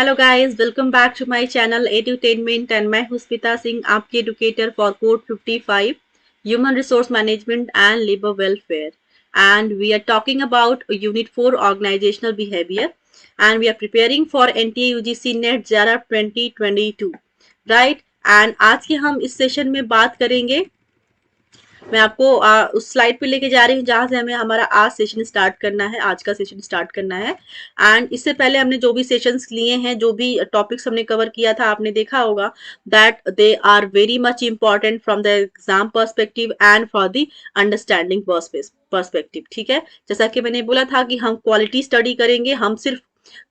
Hello guys, welcome back to my channel Edutainment and मैं हूं स्मिता सिंह, आपकी educator for code 55 human resource management and labour welfare. And we are talking about unit 4 organisational behaviour and we are preparing for NTA UGC NET JARA 2022, right. And आज के हम इस session में बात करेंगे, मैं आपको उस स्लाइड पे लेके जा रही हूँ जहां से हमें हमारा आज सेशन स्टार्ट करना है, आज का सेशन स्टार्ट करना है। एंड इससे पहले हमने जो भी सेशंस लिए हैं, जो भी टॉपिक्स हमने कवर किया था, आपने देखा होगा that they are very much important from the exam perspective and for the understanding perspective. ठीक है, जैसा कि मैंने बोला था कि हम क्वालिटी स्टडी करेंगे, हम सिर्फ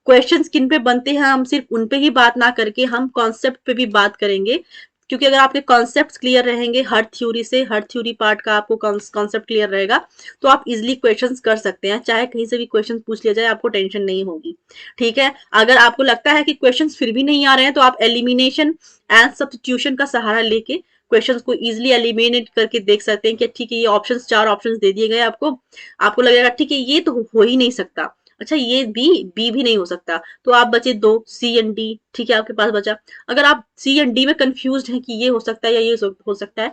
क्वेश्चंस किन पे बनते हैं हम सिर्फ उन पे ही बात ना करके हम कॉन्सेप्ट पे भी बात करेंगे। क्योंकि अगर आपके कॉन्सेप्ट्स क्लियर रहेंगे, हर थ्योरी पार्ट का आपको कॉन्सेप्ट क्लियर रहेगा, तो आप इजिली क्वेश्चंस कर सकते हैं। चाहे कहीं से भी क्वेश्चन पूछ लिया जाए, आपको टेंशन नहीं होगी। ठीक है, अगर आपको लगता है कि क्वेश्चंस फिर भी नहीं आ रहे हैं, तो आप एलिमिनेशन एंड सब्स्टिट्यूशन का सहारा लेके क्वेश्चंस को इजिली एलिमिनेट करके देख सकते हैं कि ठीक है, ये ऑप्शंस 4 ऑप्शंस दे दिए गए आपको, आपको लगेगा ठीक है ये तो हो ही नहीं सकता, अच्छा ये बी भी नहीं हो सकता, तो आप बचे 2 सी एंड डी। ठीक है, आपके पास बचा, अगर आप सी एंड डी में कंफ्यूज हैं कि ये हो सकता है या ये हो सकता है,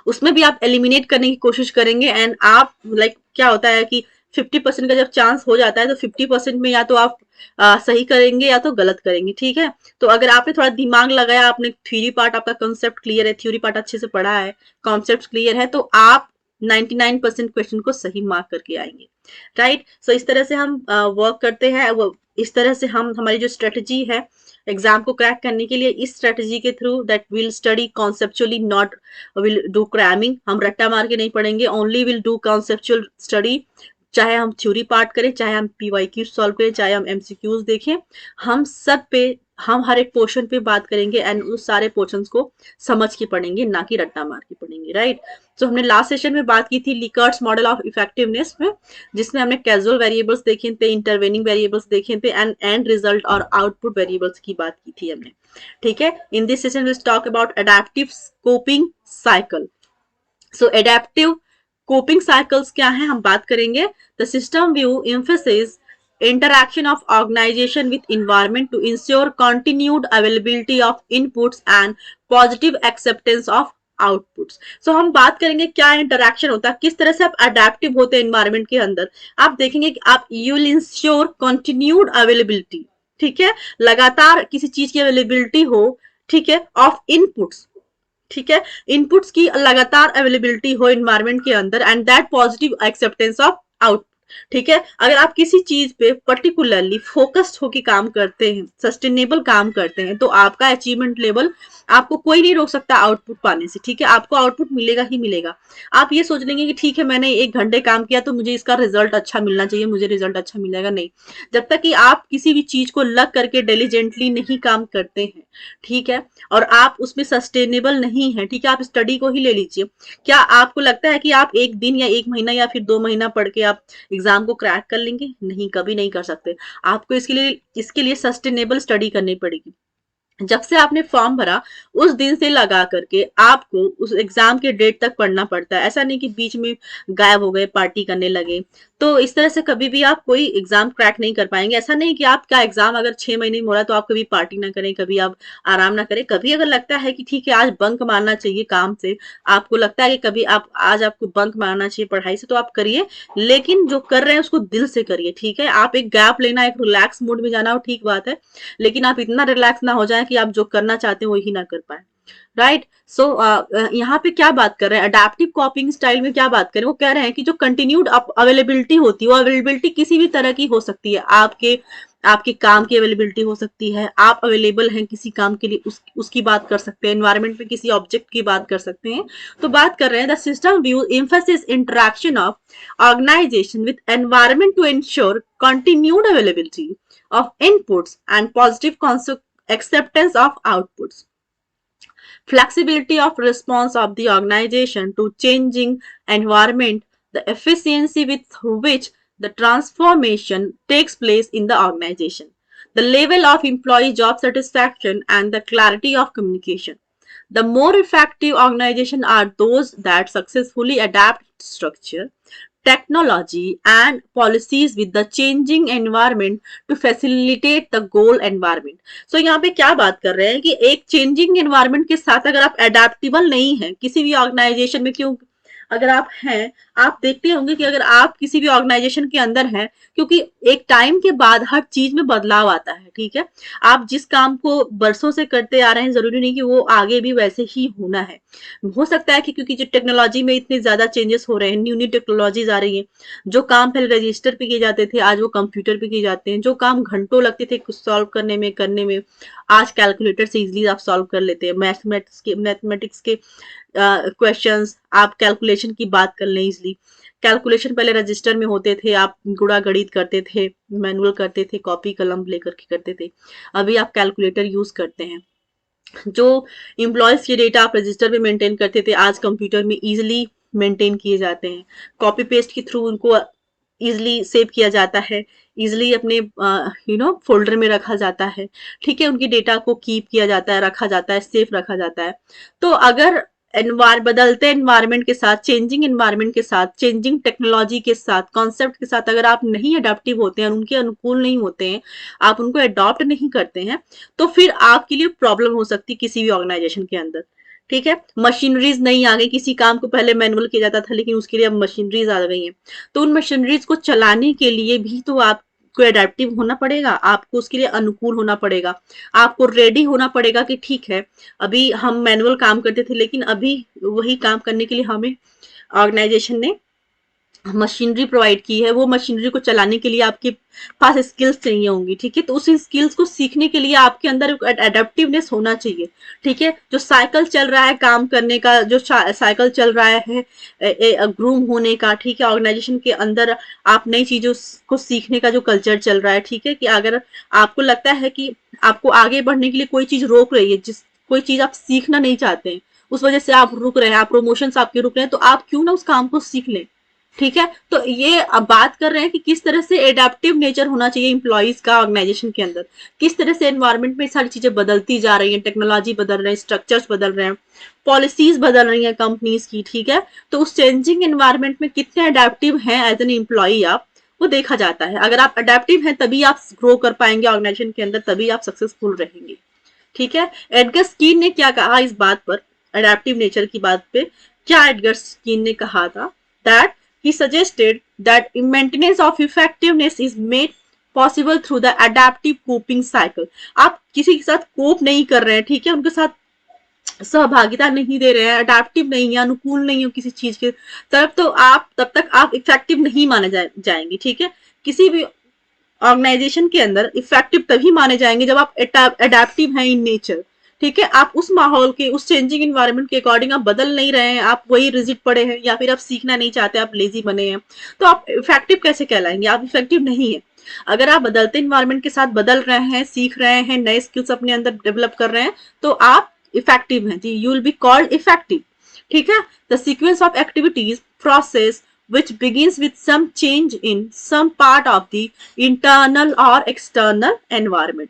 उसमें भी आप एलिमिनेट करने की कोशिश करेंगे। एंड आप क्या होता है कि 50% का जब चांस हो जाता है, तो 50% में या तो आप सही करेंगे या तो गलत करेंगे। ठीक है, तो अगर आपने थोड़ा दिमाग लगाया, आपने थ्योरी पार्ट, आपका कॉन्सेप्ट क्लियर है, थ्योरी पार्ट अच्छे से पढ़ा है, कॉन्सेप्ट क्लियर है, तो आप 99% क्वेश्चन को सही मार्क करके आएंगे, राइट। सो इस तरह से हम वर्क करते हैं, वो इस तरह से हम हमारी जो स्ट्रेटजी है एग्जाम को क्रैक करने के लिए, इस स्ट्रेटजी के through that will study conceptually, not will do cramming. हम रट्टा मार के नहीं पढ़ेंगे, only will do conceptual study. चाहे हम थ्योरी पार्ट करें, चाहे हम पीवाईक्यू सॉल्व करें, चाहे हम एमसीक्यूज देखें, हम सब पे, हम हर एक पोर्शन पे बात करेंगे एंड उस सारे पोर्शंस को समझ के पढ़ेंगे, ना कि रट्टा मार के पढ़ेंगे, राइट। तो हमने लास्ट सेशन में बात की थी लिकर्ट्स मॉडल ऑफ इफेक्टिवनेस में, जिसमें हमने कैजुअल वेरिएबल्स देखे थे, इंटरवेनिंग वेरिएबल्स देखे थे एंड एंड रिजल्ट और आउटपुट वेरिएबल्स की बात की थी हमने। ठीक है, in this session will talk about adaptive coping cycle. So adaptive coping cycles क्या है, हम बात करेंगे। The system view emphasis interaction of organization with environment to ensure continued availability of inputs and positive acceptance of outputs. So हम बात करेंगे क्या interaction होता है, किस तरह से आप अडेप्टिव होते हैं एनवायरमेंट के अंदर। आप देखेंगे कि आप you will ensure continued availability, ठीक है, लगातार किसी चीज की अवेलेबिलिटी हो, ठीक है, ऑफ इनपुट्स, ठीक है, इनपुट्स की लगातार अवेलेबिलिटी हो एनवायरमेंट के अंदर and that positive acceptance of output. ठीक है, अगर आप किसी चीज पे पर्टिकुलरली फोकस्ड होकर काम करते हैं, सस्टेनेबल काम करते हैं, तो आपका अचीवमेंट लेवल, आपको कोई नहीं रोक सकता आउटपुट पाने से। ठीक है, आपको आउटपुट मिलेगा ही मिलेगा। आप ये सोच लेंगे कि ठीक है मैंने 1 घंटे काम किया तो मुझे इसका रिजल्ट अच्छा मिलना चाहिए, मुझे रिजल्ट अच्छा मिलेगा, नहीं। जब तक कि आप किसी भी चीज को लग करके डिलीजेंटली नहीं काम करते हैं, ठीक है, और आप उसमें सस्टेनेबल नहीं है, ठीक है, आप स्टडी को ही ले लीजिए। क्या आपको लगता है कि आप 1 दिन या 1 महीना या फिर 2 महीना पढ़ के आप एग्जाम को क्रैक कर लेंगे? नहीं, कभी नहीं कर सकते। आपको इसके लिए सस्टेनेबल स्टडी करनी पड़ेगी। जब से आपने फॉर्म भरा उस दिन से लगा करके आपको उस एग्जाम के डेट तक पढ़ना पड़ता है। ऐसा नहीं कि बीच में गायब हो गए, पार्टी करने लगे, तो इस तरह से कभी भी आप कोई एग्जाम क्रैक नहीं कर पाएंगे। ऐसा नहीं कि आपका एग्जाम अगर 6 महीने में हो रहा है तो आप कभी पार्टी ना करें, कभी आप आराम ना करें। कभी अगर लगता है कि ठीक है आज बंक मारना चाहिए काम से, आपको लगता है कि कभी आप आज आपको बंक मारना चाहिए पढ़ाई से, तो आप करिए, लेकिन जो कर रहे हैं उसको दिल से करिए। ठीक है, आप एक गैप लेना, एक रिलैक्स मूड में जाना, वो ठीक बात है, लेकिन आप इतना रिलैक्स ना हो जाए कि आप जो करना चाहते हैं वही ना कर पाए, राइट। सो यहाँ पे क्या बात कर रहे हैं, अडेप्टिव कॉपिंग स्टाइल में क्या बात करें, वो कह रहे हैं कि जो कंटिन्यूड अवेलेबिलिटी होती है, वो अवेलेबिलिटी किसी भी तरह की हो सकती है। आपके काम की अवेलेबिलिटी हो सकती है, आप अवेलेबल हैं किसी काम के लिए, उसकी बात कर सकते हैं, एनवायरमेंट में किसी ऑब्जेक्ट की बात कर सकते हैं। तो बात कर रहे हैं the system view emphasis interaction of organisation with environment to ensure continued availability of inputs and positive acceptance of outputs. Flexibility of response of the organization to changing environment, the efficiency with which the transformation takes place in the organization, the level of employee job satisfaction and the clarity of communication. The more effective organizations are those that successfully adapt structure technology and policies with the changing environment to facilitate the goal environment. So यहाँ पे क्या बात कर रहे हैं कि एक changing environment के साथ अगर आप adaptable नहीं हैं किसी भी organization में, क्यों अगर आप हैं, आप देखते होंगे कि अगर आप किसी भी ऑर्गेनाइजेशन के अंदर हैं, क्योंकि एक टाइम के बाद हर चीज में बदलाव आता है, ठीक है। आप जिस काम को बरसों से करते आ रहे हैं जरूरी नहीं कि वो आगे भी वैसे ही होना है। हो सकता है कि क्योंकि जो टेक्नोलॉजी में इतने ज्यादा चेंजेस हो रहे हैं, न्यू न्यू टेक्नोलॉजीज आ रही है, जो काम पहले रजिस्टर पे किए जाते थे आज वो कंप्यूटर पे किए जाते हैं, जो काम घंटों लगते थे कुछ सॉल्व करने में आज कैलकुलेटर से इजिली आप सॉल्व कर लेते हैं। मैथमेटिक्स के क्वेश्चंस आप कैलकुलेशन की बात कर लें इजिली। कैलकुलेशन पहले रजिस्टर में होते थे, आप गुणा गणित करते थे, मैनुअल करते थे, कॉपी कलम लेकर के करते थे। अभी आप कैलकुलेटर यूज करते हैं। जो एम्प्लॉयज के डेटा आप रजिस्टर में मेंटेन करते थे आज कंप्यूटर में इजिली मेंटेन किए जाते हैं। कॉपी पेस्ट के थ्रू उनको इजिली सेव किया जाता है, इजिली अपने फोल्डर में रखा जाता है, ठीक है। उनकी डेटा को कीप किया जाता है, रखा जाता है, सेफ रखा जाता है। तो अगर बदलते एनवायरमेंट के साथ, चेंजिंग एनवायरमेंट के साथ, चेंजिंग टेक्नोलॉजी के साथ, कॉन्सेप्ट के साथ अगर आप नहीं अडेप्टिव होते हैं, उनके अनुकूल नहीं होते हैं, आप उनको अडॉप्ट नहीं करते हैं, तो फिर आपके लिए प्रॉब्लम हो सकती है किसी भी ऑर्गेनाइजेशन के अंदर, ठीक है। मशीनरीज नहीं आ गई, किसी काम को पहले मैनुअल किया जाता था लेकिन उसके लिए अब मशीनरीज आ गई हैं, तो उन मशीनरीज को चलाने के लिए भी तो आपको एडेप्टिव होना पड़ेगा, आपको उसके लिए अनुकूल होना पड़ेगा, आपको रेडी होना पड़ेगा कि ठीक है अभी हम मैनुअल काम करते थे लेकिन अभी वही काम करने के लिए हमें ऑर्गेनाइजेशन ने मशीनरी प्रोवाइड की है, वो मशीनरी को चलाने के लिए आपके पास स्किल्स चाहिए होंगी, ठीक है। तो उस स्किल्स को सीखने के लिए आपके अंदर एडेप्टिवनेस होना चाहिए, ठीक है। जो साइकिल चल रहा है काम करने का, जो साइकिल चल रहा है ग्रूम होने का, ठीक है, ऑर्गेनाइजेशन के अंदर आप नई चीजों को सीखने का जो कल्चर चल रहा है, ठीक है, कि अगर आपको लगता है कि आपको आगे बढ़ने के लिए कोई चीज रोक रही है, कोई चीज आप सीखना नहीं चाहते हैं, उस वजह से आप रुक रहे हैं, आप प्रमोशन आपके रुक रहे हैं, तो आप क्यों ना उस काम को सीख लें, ठीक है। तो ये अब बात कर रहे हैं कि किस तरह से एडेप्टिव नेचर होना चाहिए इंप्लॉइज का ऑर्गेनाइजेशन के अंदर, किस तरह से एनवायरमेंट में सारी चीजें बदलती जा रही हैं, टेक्नोलॉजी बदल रहे हैं, स्ट्रक्चर्स बदल रहे हैं, पॉलिसीज बदल रही हैं कंपनीज की, ठीक है। तो उस चेंजिंग एनवायरमेंट में कितने अडेप्टिव हैं एज एन एम्प्लॉई आप, वो देखा जाता है। अगर आप अडेप्टिव हैं तभी आप ग्रो कर पाएंगे ऑर्गेनाइजेशन के अंदर, तभी आप सक्सेसफुल रहेंगे, ठीक है। एडगर स्कीन ने क्या कहा इस बात पर, अडेप्टिव नेचर की बात पे क्या एडगर स्कीन ने कहा था, that he suggested that maintenance of effectiveness is made possible through the adaptive coping cycle. आप किसी के साथ कोप नहीं कर रहे हैं, ठीक है, उनके साथ सहभागिता नहीं दे रहे हैं, अडेप्टिव नहीं है, अनुकूल नहीं हो किसी चीज के तरफ, तो आप तब तक आप इफेक्टिव नहीं माने जाएंगे, ठीक है। किसी भी ऑर्गेनाइजेशन के अंदर इफेक्टिव तभी माने जाएंगे जब आप अडेप्टिव हैं इन नेचर, ठीक है। आप उस माहौल के, उस चेंजिंग एनवायरनमेंट के अकॉर्डिंग आप बदल नहीं रहे हैं, आप वही रिजिड पड़े हैं, या फिर आप सीखना नहीं चाहते, आप लेजी बने हैं, तो आप इफेक्टिव कैसे कहलाएंगे, आप इफेक्टिव नहीं है। अगर आप बदलते एनवायरनमेंट के साथ बदल रहे हैं, सीख रहे हैं, नए स्किल्स अपने अंदर डेवलप कर रहे हैं, तो आप इफेक्टिव हैं, you will be called effective, ठीक है। The sequence of activities process which begins with some change in some part of the internal or external environment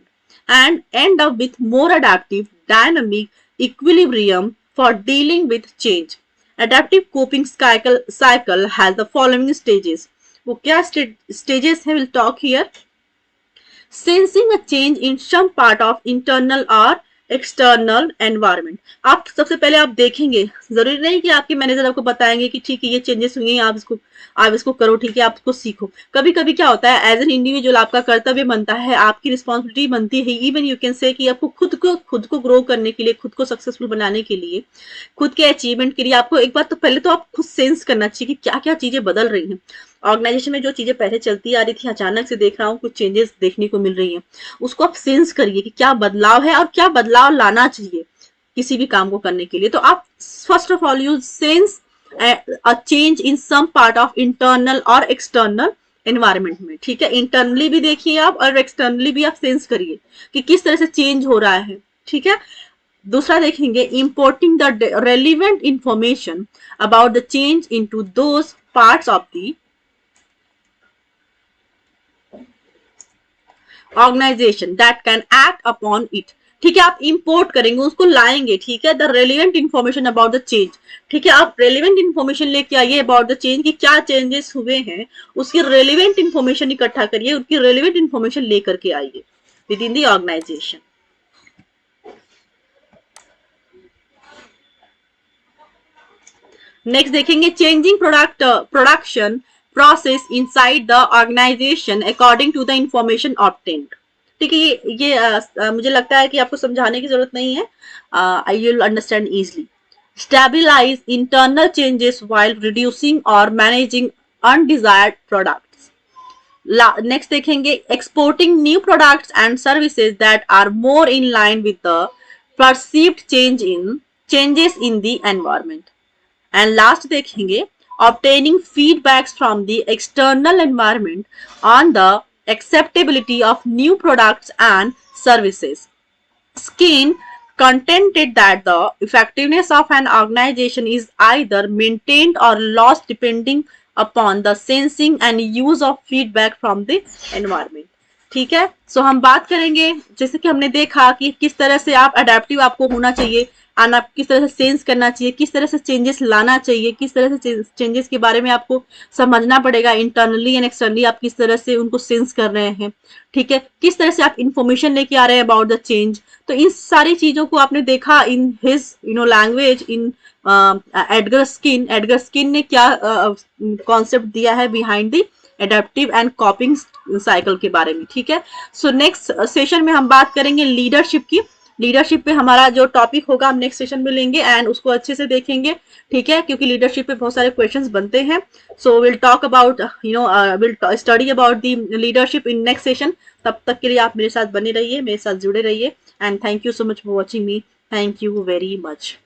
and end up with more adaptive dynamic equilibrium for dealing with change. Adaptive coping cycle has the following stages. वो क्या stages है, we'll talk here. Sensing a change in some part of internal or external environment. आप सबसे पहले आप देखेंगे, जरूरी नहीं कि आपके मैनेजर आपको बताएंगे कि ठीक है ये चेंजेस हुए हैं, आप इसको करो, ठीक है, आप इसको सीखो। कभी कभी क्या होता है, एज एन इंडिविजुअल आपका कर्तव्य बनता है, आपकी रिस्पॉन्सिबिलिटी बनती है, इवन यू कैन से कि आपको खुद को ग्रो करने के लिए, खुद को सक्सेसफुल बनाने के लिए, खुद के अचीवमेंट के लिए आपको एक बार तो पहले तो आप खुद सेंस करना चाहिए कि क्या क्या चीजें बदल रही हैं ऑर्गेनाइजेशन में। जो चीजें पहले चलती आ रही थी अचानक से देख रहा हूँ कुछ चेंजेस देखने को मिल रही हैं, उसको आप सेंस करिए कि क्या बदलाव है और क्या बदलाव लाना चाहिए किसी भी काम को करने के लिए। तो आप first of all you sense a change in some part of internal और एक्सटर्नल एनवायरमेंट में, ठीक है। इंटरनली भी देखिए आप और एक्सटर्नली भी आप सेंस करिए कि किस तरह से चेंज हो रहा है, ठीक है। दूसरा देखेंगे, importing the relevant information about the change into those parts of the organization that can act upon it, ठीक है, आप इंपोर्ट करेंगे, उसको लाएंगे, ठीक है, the relevant information about the change, ठीक है, आप रेलिवेंट इन्फॉर्मेशन लेके आइए अबाउट द चेंज कि क्या चेंजेस हुए हैं, उसकी रेलिवेंट इन्फॉर्मेशन इकट्ठा करिए, उनकी रेलिवेंट इन्फॉर्मेशन लेकर के आइए with in the organization. Next देखेंगे changing production process inside the organization according to the information obtained. ठीक है, ये मुझे लगता है कि आपको समझाने की जरूरत नहीं है, I will understand easily. Stabilize internal changes while reducing और मैनेजिंग अनडिजायर्ड प्रोडक्ट्स। नेक्स्ट देखेंगे exporting new products and services that are more in line with the perceived changes in the environment. And last देखेंगे obtaining feedbacks from the external environment on the acceptability of new products and services. Skin contended that the effectiveness of an organization is either maintained or lost depending upon the sensing and use of feedback from the environment. ठीक है, सो हम बात करेंगे जैसे कि हमने देखा कि किस तरह से आप अडेप्टिव आपको होना चाहिए, एंड आप किस तरह से सेंस करना चाहिए, किस तरह से चेंजेस लाना चाहिए, किस तरह से चेंजेस के बारे में आपको समझना पड़ेगा, इंटरनली एंड एक्सटर्नली आप किस तरह से उनको सेंस कर रहे हैं, ठीक है, किस तरह से आप इंफॉर्मेशन लेके आ रहे हैं अबाउट द चेंज। तो इन सारी चीजों को आपने देखा in his language, in Edgar skin ने क्या कॉन्सेप्ट दिया है behind the adaptive and कॉपिंग cycle के बारे में। ठीक है, सो नेक्स्ट सेशन में हम बात करेंगे लीडरशिप की। लीडरशिप पे हमारा जो टॉपिक होगा हम नेक्स्ट सेशन में लेंगे एंड उसको अच्छे से देखेंगे, ठीक है, क्योंकि लीडरशिप पे बहुत सारे क्वेश्चंस बनते हैं। So will talk about will study about the leadership in next session. तब तक के लिए आप मेरे साथ बने रहिए, मेरे साथ जुड़े रहिए, and thank you so much for watching me. Thank you very much.